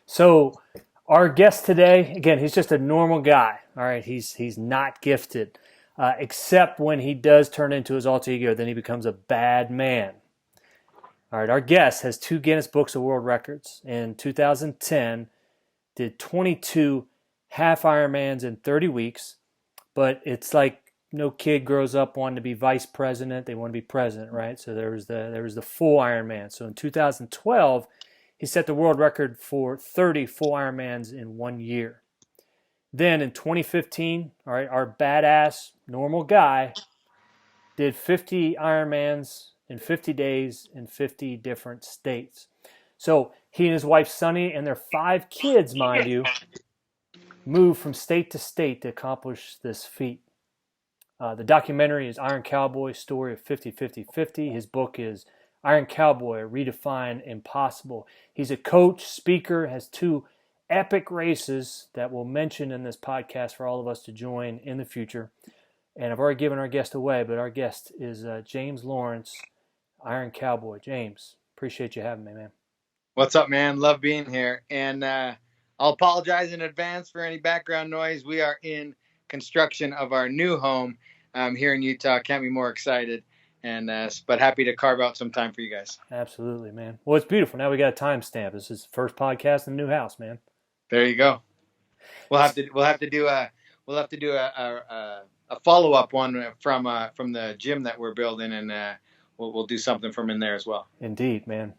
So our guest today, again, he's just a normal guy. All right, he's not gifted, except when he does turn into his alter ego, then he becomes a bad man. All right, our guest has 2 Guinness Books of World Records. In 2010, did 22 half Ironmans in 30 weeks. But it's like no kid grows up wanting to be vice president; they want to be president, right? So there was the full Ironman. So in 2012, he set the world record for 30 full Ironmans in 1 year. Then in 2015, all right, our badass normal guy did 50 Ironmans in 50 days in 50 different states. So he and his wife Sunny and their 5 kids, mind you, moved from state to state to accomplish this feat. The documentary is Iron Cowboy, Story of 50-50-50. His book is Iron Cowboy, Redefine Impossible. He's a coach, speaker, has 2 epic races that we'll mention in this podcast for all of us to join in the future. And I've already given our guest away, but our guest is James Lawrence, Iron Cowboy. James, appreciate you having me, man. What's up, man? Love being here. And I'll apologize in advance for any background noise. We are in construction of our new home here in Utah. Can't be more excited. And but happy to carve out some time for you guys. Absolutely, man. Well, it's beautiful. Now we got a timestamp. This is the first podcast in the new house, man. There you go. We'll have to do a follow up one from the gym that we're building, and we'll do something from in there as well. Indeed, man.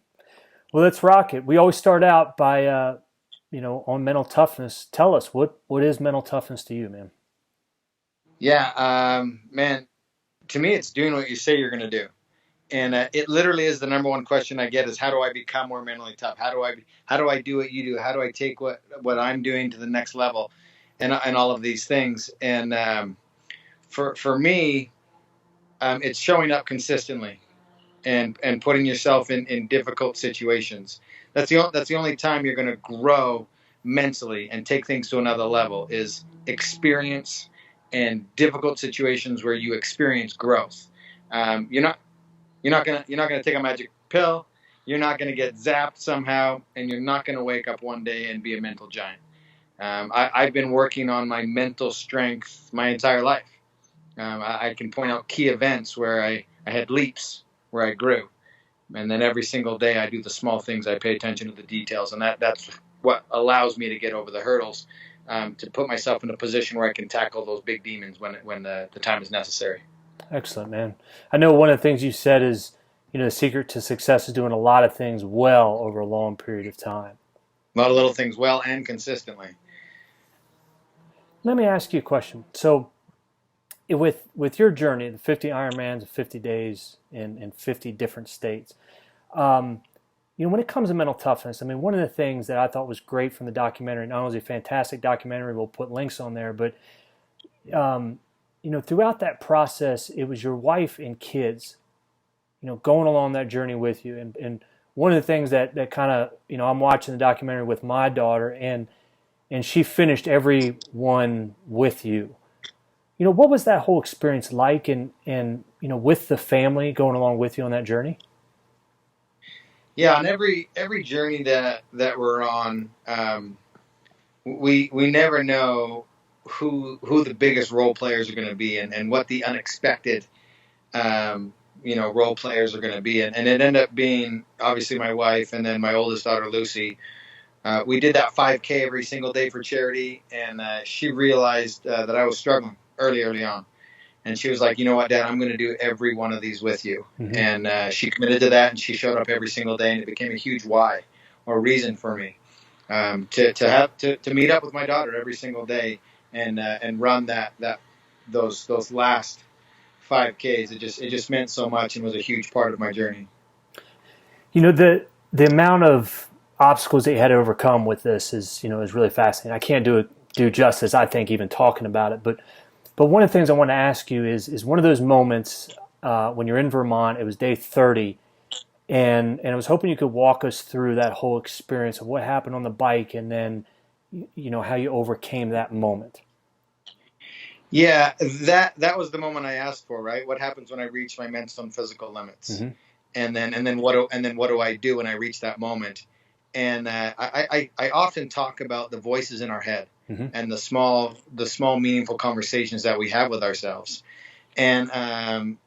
Well, let's rock it. We always start out by on mental toughness. Tell us what is mental toughness to you, man? Yeah, man. To me, it's doing what you say you're going to do. And it literally is the number one question I get is, how do I become more mentally tough? How do I do what you do? How do I take what I'm doing to the next level, and all of these things? And for me, it's showing up consistently, and putting yourself in difficult situations. That's the only time you're going to grow mentally and take things to another level, is experience and difficult situations where you experience growth. You're not gonna take a magic pill. You're not gonna get zapped somehow, and you're not gonna wake up one day and be a mental giant. I've been working on my mental strength my entire life. I can point out key events where I had leaps, where I grew, and then every single day I do the small things. I pay attention to the details, and that's what allows me to get over the hurdles, to put myself in a position where I can tackle those big demons when the time is necessary. Excellent, man. I know one of the things you said is, the secret to success is doing a lot of things well over a long period of time. A lot of little things well and consistently. Let me ask you a question. So with your journey, the 50 Ironmans, 50 days in 50 different states, when it comes to mental toughness, I mean, one of the things that I thought was great from the documentary, not only is it a fantastic documentary, we'll put links on there, but throughout that process, it was your wife and kids, going along that journey with you. And one of the things that kind of, I'm watching the documentary with my daughter, and she finished every one with you. What was that whole experience like, and with the family going along with you on that journey? Yeah, on every journey that we're on, we never know who the biggest role players are going to be, and what the unexpected role players are going to be, and it ended up being obviously my wife, and then my oldest daughter Lucy. We did that 5K every single day for charity, and she realized that I was struggling early on, and she was like, you know what, Dad, I'm going to do every one of these with you. Mm-hmm. And she committed to that, and she showed up every single day, and it became a huge why or reason for me to meet up with my daughter every single day and run those last 5Ks. It just meant so much and was a huge part of my journey. The amount of obstacles that you had to overcome with this is really fascinating. I can't do justice, I think, even talking about it. But one of the things I want to ask you is one of those moments when you're in Vermont. It was day 30, and I was hoping you could walk us through that whole experience of what happened on the bike, and then how you overcame that moment. Yeah, that was the moment I asked for, right? What happens when I reach my mental and physical limits? Mm-hmm. And then what do I do when I reach that moment? And I often talk about the voices in our head Mm-hmm. and the small meaningful conversations that we have with ourselves. And I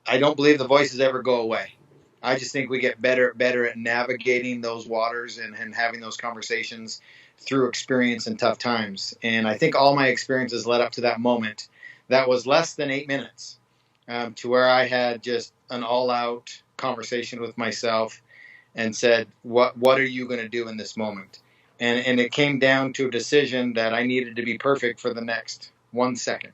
don't believe the voices ever go away. I just think we get better at navigating those waters and having those conversations through experience and tough times. And I think all my experiences led up to that moment that was less than 8 minutes, to where I had just an all out conversation with myself and said, what are you going to do in this moment? And it came down to a decision that I needed to be perfect for the next 1 second.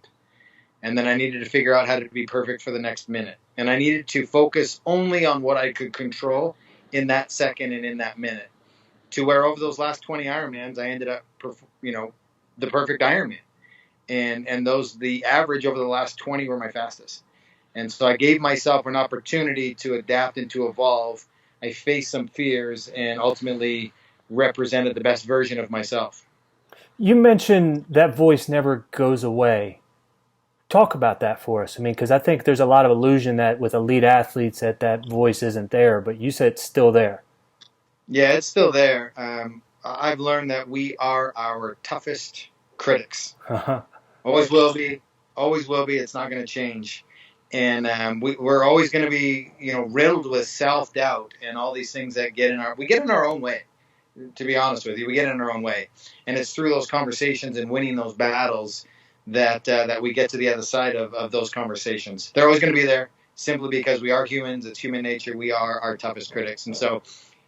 And then I needed to figure out how to be perfect for the next minute. And I needed to focus only on what I could control in that second and in that minute. To where over those last 20 Ironmans, I ended up, the perfect Ironman. And the average over the last 20 were my fastest. And so I gave myself an opportunity to adapt and to evolve. I faced some fears and ultimately represented the best version of myself. You mentioned that voice never goes away. Talk about that for us. I mean, because I think there's a lot of illusion that with elite athletes that voice isn't there, but you said it's still there. Yeah, it's still there. I've learned that we are our toughest critics. Always will be. Always will be. It's not going to change. And we're always going to be, riddled with self-doubt and all these things that we get in our own way, to be honest with you. We get in our own way. And it's through those conversations and winning those battles that we get to the other side of those conversations. They're always going to be there simply because we are humans. It's human nature. We are our toughest critics. And so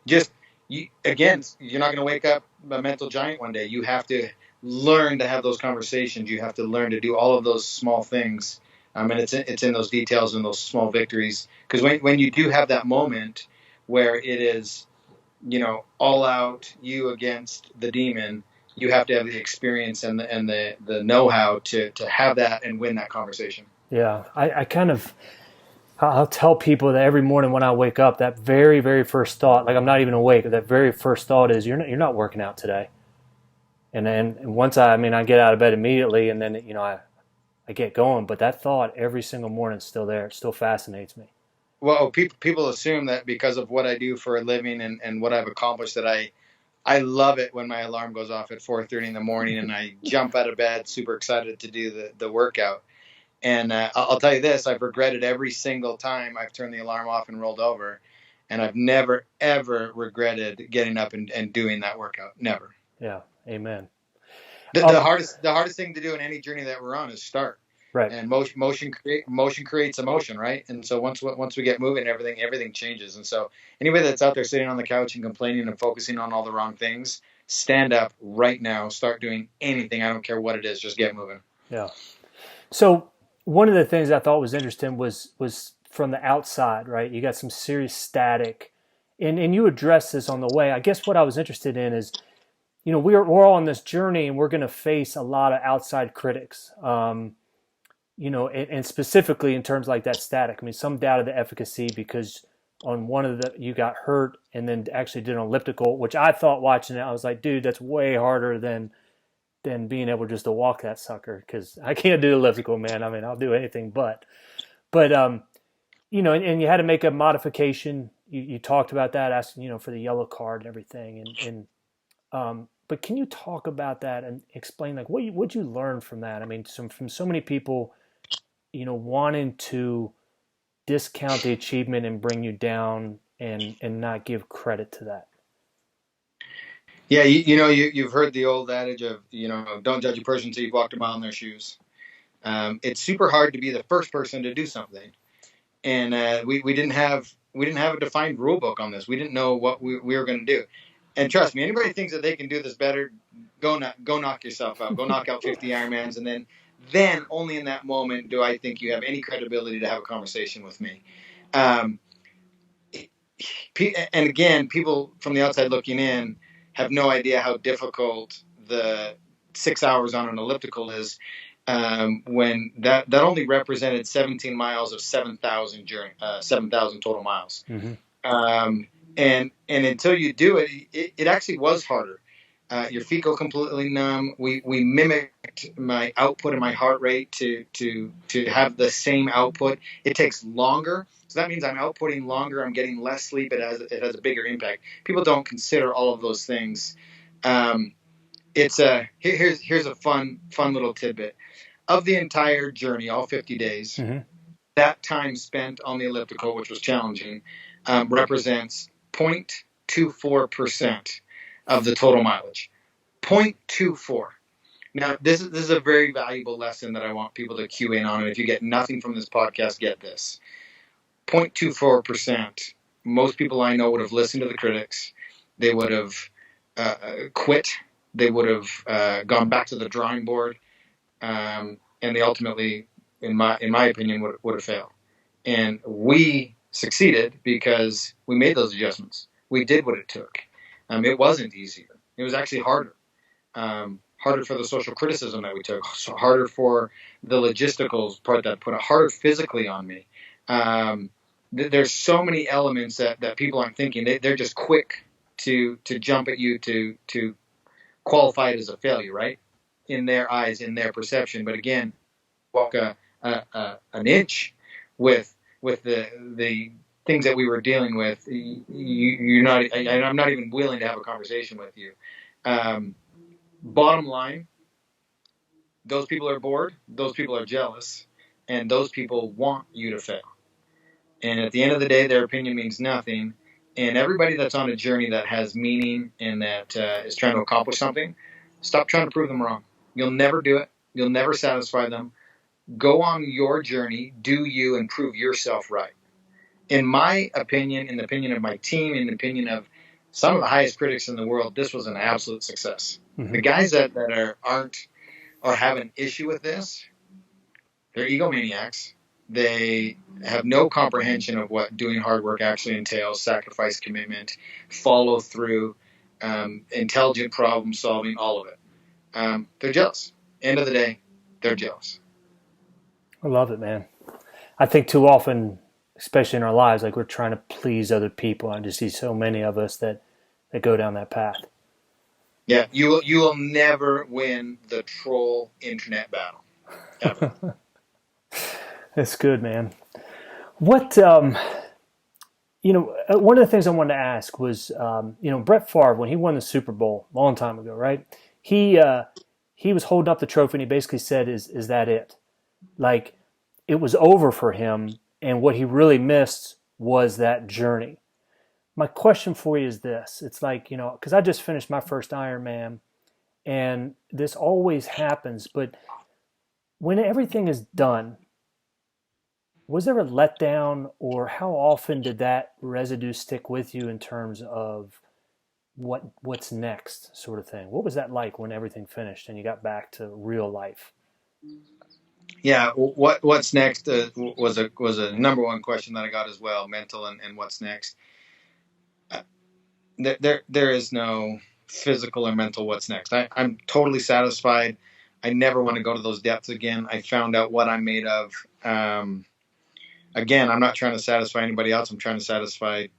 just, you're not going to wake up a mental giant one day. You have to learn to have those conversations. You have to learn to do all of those small things. And it's in those details and those small victories. Because when you do have that moment where it is, all out you against the demon, you have to have the experience and the know-how to have that and win that conversation. Yeah, I'll tell people that every morning when I wake up, that very, very first thought, like I'm not even awake, that very first thought is you're not working out today. And then once I get out of bed immediately, and then I get going. But that thought every single morning is still there. It still fascinates me. Well, people assume that because of what I do for a living and what I've accomplished, that I love it when my alarm goes off at 4:30 in the morning and I jump out of bed super excited to do the workout. And I'll tell you this, I've regretted every single time I've turned the alarm off and rolled over. And I've never, ever regretted getting up and doing that workout. Never. Yeah. Amen. The hardest thing to do in any journey that we're on is start. Right. And motion creates emotion, right? And so once we get moving, everything changes. And so anybody that's out there sitting on the couch and complaining and focusing on all the wrong things, stand up right now. Start doing anything. I don't care what it is. Just get moving. Yeah. So one of the things I thought was interesting was from the outside, right? You got some serious static, and you addressed this on the way. I guess what I was interested in is, we're all on this journey, and we're going to face a lot of outside critics. And specifically in terms like that static. I mean, some doubted the efficacy because on one of you got hurt and then actually did an elliptical, which I thought watching it, I was like, dude, that's way harder than being able just to walk that sucker, because I can't do elliptical, man. I mean, I'll do anything but and you had to make a modification. You talked about that, asking, for the yellow card and everything. But can you talk about that and explain, like, what'd you learn from that? I mean, from so many people, wanting to discount the achievement and bring you down and not give credit to that. Yeah, you've heard the old adage of, don't judge a person until you've walked a mile in their shoes. It's super hard to be the first person to do something, and we didn't have a defined rule book on this. We didn't know what we were going to do. And trust me, anybody thinks that they can do this better, go knock yourself out. Go knock out 50 Ironmans, and then only in that moment do I think you have any credibility to have a conversation with me. And again, people from the outside looking in have no idea how difficult the 6 hours on an elliptical is, when that only represented 17 miles of 7,000 total miles. Mm-hmm. And until you do it, it actually was harder. Your feet go completely numb. We mimicked my output and my heart rate to have the same output. It takes longer. So So that means I'm outputting longer. I'm getting less sleep. It has a bigger impact. People don't consider all of those things. Here's a fun little tidbit of the entire journey, all 50 days. Mm-hmm. That time spent on the elliptical, which was challenging, represents 0.24% of the total mileage. 0.24. Now, this is a very valuable lesson that I want people to cue in on. And if you get nothing from this podcast, get this. 0.24%. Most people I know would have listened to the critics. They would have quit. They would have gone back to the drawing board. And they ultimately, in my opinion, would have failed. And we succeeded because we made those adjustments. We did what it took. It wasn't easier. It was actually harder. Harder for the social criticism that we took. So harder for the logistical part that put it harder physically on me. There's so many elements that people aren't thinking. They're just quick to jump at you to qualify it as a failure, right? In their eyes, in their perception. But again, walk an inch with the things that we were dealing with. You're not. I'm not even willing to have a conversation with you. Bottom line, those people are bored. Those people are jealous, and those people want you to fail. And at the end of the day, their opinion means nothing. And everybody that's on a journey that has meaning and that is trying to accomplish something, stop trying to prove them wrong. You'll never do it. You'll never satisfy them. Go on your journey, do you, and prove yourself right. In my opinion, in the opinion of my team, in the opinion of some of the highest critics in the world, this was an absolute success. Mm-hmm. The guys that are have an issue with this, they're egomaniacs. They have no comprehension of what doing hard work actually entails: sacrifice, commitment, follow through, intelligent problem solving, all of it. They're jealous. End of the day, they're jealous. I love it, man. I think too often, especially in our lives, like we're trying to please other people. I just see so many of us that go down that path. Yeah, you will never win the troll internet battle, ever. That's good, man. What, one of the things I wanted to ask was, Brett Favre, when he won the Super Bowl a long time ago, right? He was holding up the trophy and he basically said, is that it? Like, it was over for him, and what he really missed was that journey. My question for you is this. It's like, because I just finished my first Ironman, and this always happens, but when everything is done, was there a letdown, or how often did that residue stick with you in terms of what's next sort of thing? What was that like when everything finished and you got back to real life? Yeah, what's next was a number one question that I got as well, mental and what's next. There is no physical or mental what's next. I'm totally satisfied. I never want to go to those depths again. I found out what I'm made of. Again, I'm not trying to satisfy anybody else. I'm trying to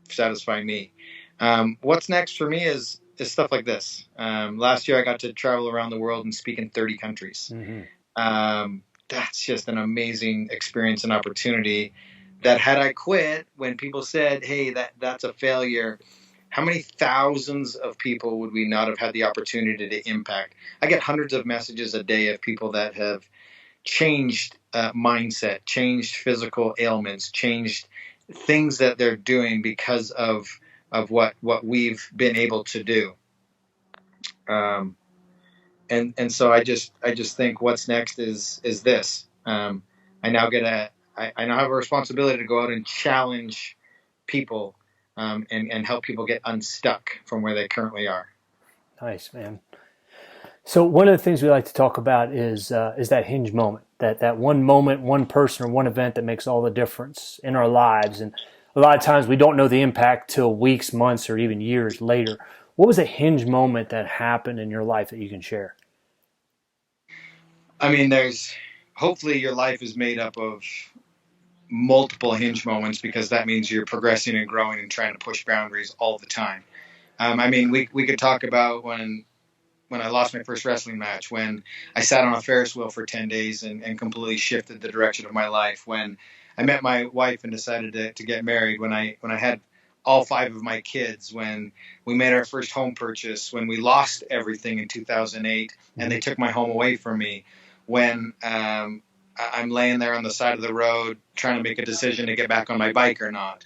satisfy me. What's next for me is stuff like this. Last year I got to travel around the world and speak in 30 countries. Mm-hmm. That's just an amazing experience and opportunity that had I quit when people said, hey, that's a failure, how many thousands of people would we not have had the opportunity to impact? I get hundreds of messages a day of people that have changed mindset, changed physical ailments, changed things that they're doing because of what we've been able to do. And so I just think what's next is this. I now have a responsibility to go out and challenge people and help people get unstuck from where they currently are. Nice, man. So one of the things we like to talk about is that hinge moment, that one moment, one person, or one event that makes all the difference in our lives. And a lot of times we don't know the impact till weeks, months, or even years later. What was a hinge moment that happened in your life that you can share? I mean, hopefully your life is made up of multiple hinge moments, because that means you're progressing and growing and trying to push boundaries all the time. I mean, we could talk about when I lost my first wrestling match, when I sat on a Ferris wheel for 10 days and completely shifted the direction of my life, when I met my wife and decided to get married when I had all five of my kids, when we made our first home purchase, when we lost everything in 2008 and they took my home away from me, when I'm laying there on the side of the road trying to make a decision to get back on my bike or not.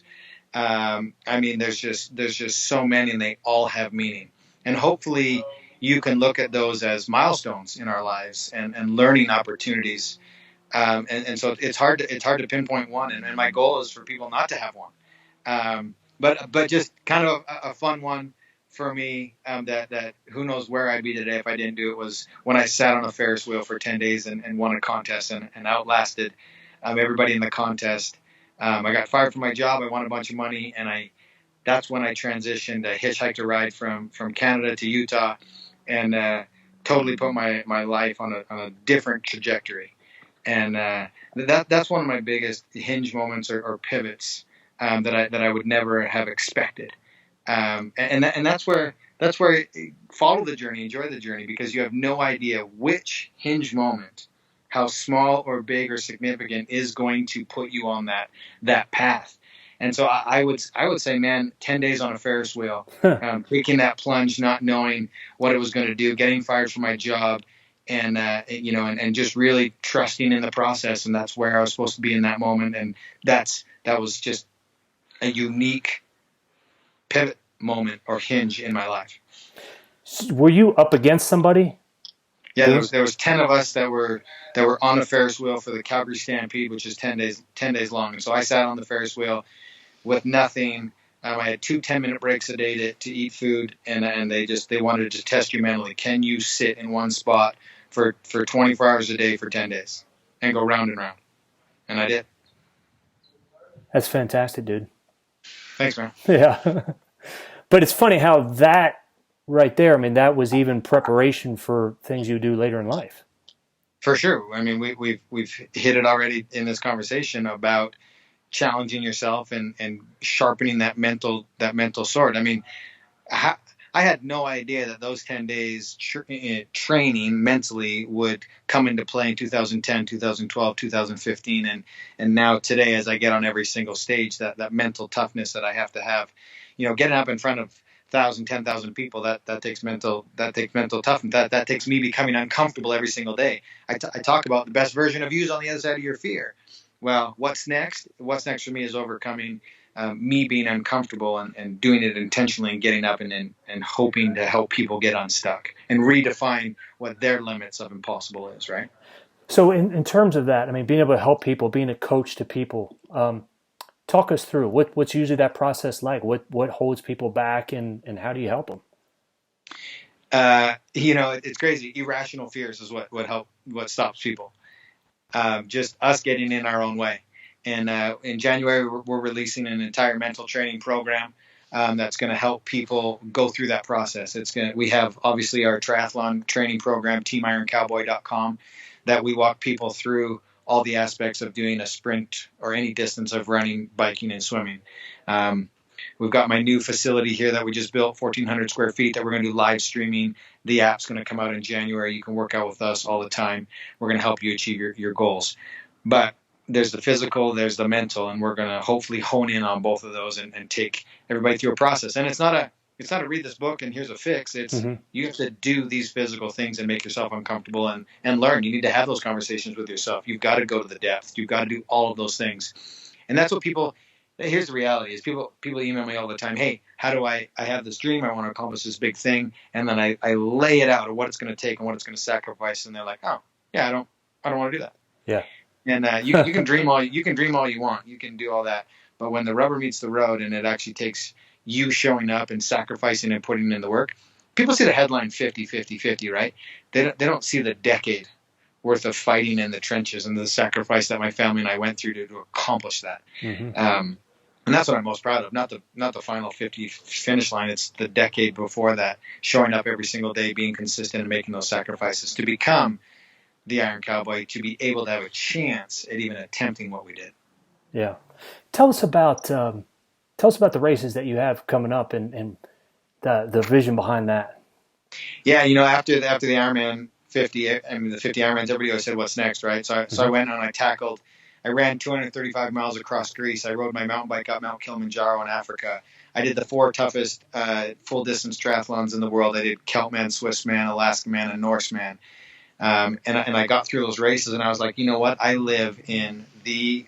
I mean, there's just so many, and they all have meaning. And hopefully you can look at those as milestones in our lives and learning opportunities. And so it's hard to pinpoint one. And my goal is for people not to have one. But just kind of a fun one for me, that who knows where I'd be today if I didn't do it, was when I sat on a Ferris wheel for 10 days and won a contest and outlasted everybody in the contest. I got fired from my job. I won a bunch of money, and that's when I transitioned. I hitchhiked a ride from Canada to Utah, and totally put my life on a different trajectory. And that's one of my biggest hinge moments or pivots that I would never have expected. And that's where follow the journey, enjoy the journey, because you have no idea which hinge moment, how small or big or significant, is going to put you on that path. And so I would say, man, 10 days on a Ferris wheel, taking that plunge, not knowing what it was going to do, getting fired from my job, and and just really trusting in the process. And that's where I was supposed to be in that moment. And that was just a unique pivot moment or hinge in my life. Were you up against somebody? Yeah, there was 10 of us that were on a Ferris wheel for the Calgary Stampede, which is 10 days long. And so I sat on the Ferris wheel with nothing. I had 2 10-minute breaks a day to eat food, and they wanted to test you mentally. Can you sit in one spot for 24 hours a day for 10 days and go round and round? And I did. That's fantastic, dude. Thanks, man. Yeah. But it's funny how that right there, I mean, that was even preparation for things you do later in life. For sure. I mean, we've hit it already in this conversation about challenging yourself and sharpening that mental sword. I mean, I had no idea that those 10 days training mentally would come into play in 2010, 2012, 2015. And now today, as I get on every single stage, that mental toughness that I have to have, getting up in front of 1,000, 10,000 people, that takes mental toughness. That takes me becoming uncomfortable every single day. I talk about the best version of you is on the other side of your fear. Well, what's next? What's next for me is overcoming me being uncomfortable and doing it intentionally and getting up and hoping to help people get unstuck and redefine what their limits of impossible is, right? So in terms of that, I mean, being able to help people, being a coach to people, talk us through what's usually that process like? What holds people back, and how do you help them? It's crazy. Irrational fears is what stops people. Just us getting in our own way. And in January, we're releasing an entire mental training program that's going to help people go through that process. We have obviously our triathlon training program, teamironcowboy.com, that we walk people through all the aspects of doing a sprint or any distance of running, biking, and swimming. We've got my new facility here that we just built, 1,400 square feet, that we're going to do live streaming. The app's going to come out in January. You can work out with us all the time. We're going to help you achieve your goals. But there's the physical, there's the mental, and we're going to hopefully hone in on both of those and take everybody through a process. And it's not a read this book and here's a fix. It's You have to do these physical things and make yourself uncomfortable and learn. You need to have those conversations with yourself. You've got to go to the depth. You've got to do all of those things. And that's what here's the reality is people email me all the time. Hey, how do I have this dream? I want to accomplish this big thing. And then I lay it out of what it's going to take and what it's going to sacrifice. And they're like, oh yeah, I don't want to do that. Yeah. And you can dream all you want. You can do all that. But when the rubber meets the road and it actually takes you showing up and sacrificing and putting in the work, people see the headline 50-50-50, right? They don't see the decade worth of fighting in the trenches and the sacrifice that my family and I went through to accomplish that. And that's what I'm most proud of. Not the final 50 finish line. It's the decade before that, showing up every single day, being consistent and making those sacrifices to become the Iron Cowboy, to be able to have a chance at even attempting what we did. Yeah. Tell us about the races that you have coming up and the vision behind that. Yeah, after the Ironman 50, the 50 Ironmans, everybody always said, "What's next?" Right? So I went and I tackled I ran 235 miles across Greece. I rode my mountain bike up Mount Kilimanjaro in Africa. I did the 4 toughest full distance triathlons in the world. I did Keltman, Swissman, Alaska Man, and Norseman. And I got through those races, and I was like, you know what? I live in the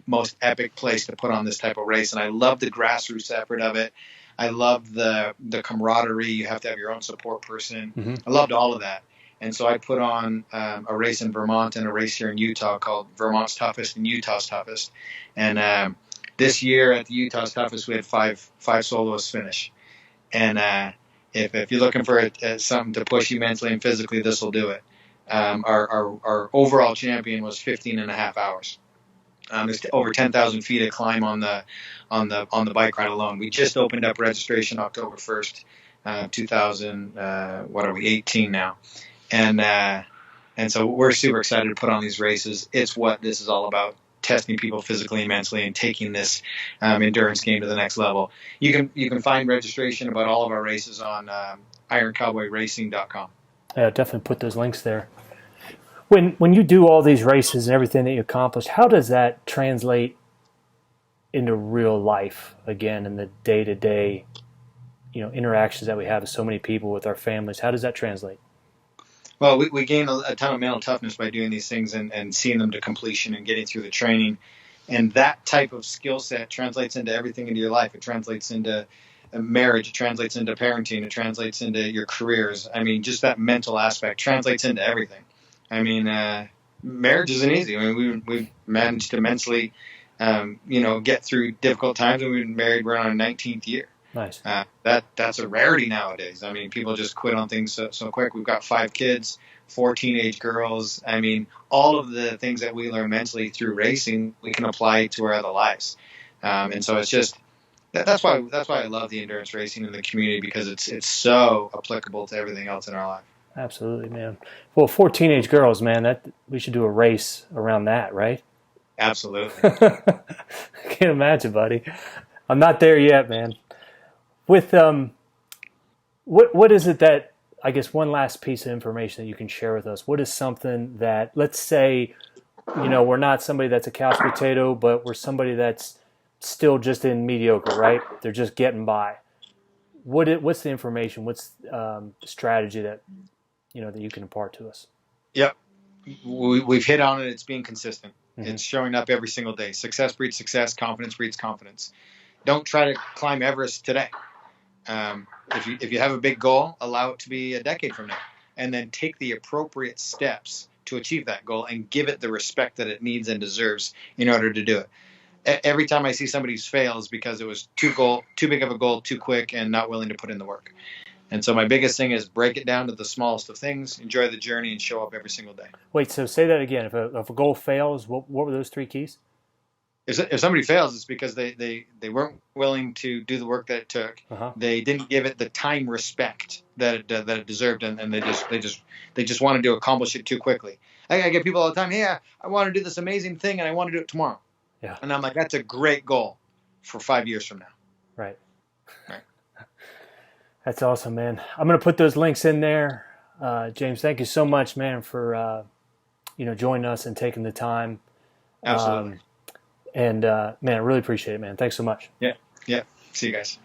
most epic place to put on this type of race, and I love the grassroots effort of it. I love the camaraderie. You have to have your own support person. Mm-hmm. I loved all of that. And so I put on a race in Vermont and a race here in Utah called Vermont's Toughest and Utah's Toughest. And this year at the Utah's Toughest, we had five soloists finish. And if you're looking for something to push you mentally and physically, this will do it. Our overall champion was 15 and a half hours. It's over 10,000 feet of climb on the bike ride alone. We just opened up registration October 1st, 18 now. And so we're super excited to put on these races. It's what this is all about, testing people physically and mentally and taking this endurance game to the next level. You can find registration about all of our races on IronCowboyRacing.com. Yeah, definitely put those links there. When you do all these races and everything that you accomplish, how does that translate into real life again in the day-to-day, interactions that we have with so many people, with our families? How does that translate? Well, we gain a ton of mental toughness by doing these things and seeing them to completion and getting through the training. And that type of skill set translates into everything into your life. It translates into marriage. It translates into parenting. It translates into your careers. I mean, just that mental aspect translates into everything. I mean, marriage isn't easy. I mean, we've managed to mentally, get through difficult times. And we've been married. We're on our 19th year. Nice. That's a rarity nowadays. I mean, people just quit on things so quick. We've got 5 kids, 4 teenage girls. I mean, all of the things that we learn mentally through racing, we can apply to our other lives. And so it's just that's why I love the endurance racing in the community, because it's so applicable to everything else in our life. Absolutely, man. Well, 4 teenage girls, man, that we should do a race around that, right? Absolutely. I can't imagine, buddy. I'm not there yet, man. With what is it that, I guess, one last piece of information that you can share with us? What is something that, let's say, we're not somebody that's a couch potato, but we're somebody that's still just in mediocre, right? They're just getting by. What's the information? What's the strategy that that you can impart to us? Yep. We've hit on it. It's being consistent. Mm-hmm. It's showing up every single day. Success breeds success. Confidence breeds confidence. Don't try to climb Everest today. If you have a big goal, allow it to be a decade from now, and then take the appropriate steps to achieve that goal and give it the respect that it needs and deserves in order to do it. Every time I see somebody's fail is because it was too big of a goal, too quick, and not willing to put in the work. And so my biggest thing is break it down to the smallest of things, enjoy the journey, and show up every single day. Wait, so say that again. If a goal fails, what were those 3 keys? If somebody fails, it's because they weren't willing to do the work that it took. Uh-huh. They didn't give it the time respect that it deserved, and they just wanted to accomplish it too quickly. I get people all the time, hey, I want to do this amazing thing, and I want to do it tomorrow. Yeah. And I'm like, that's a great goal for 5 years from now. Right. Right. That's awesome, man. I'm going to put those links in there. James, thank you so much, man, for joining us and taking the time. Absolutely. Man, I really appreciate it, man. Thanks so much. Yeah. See you guys.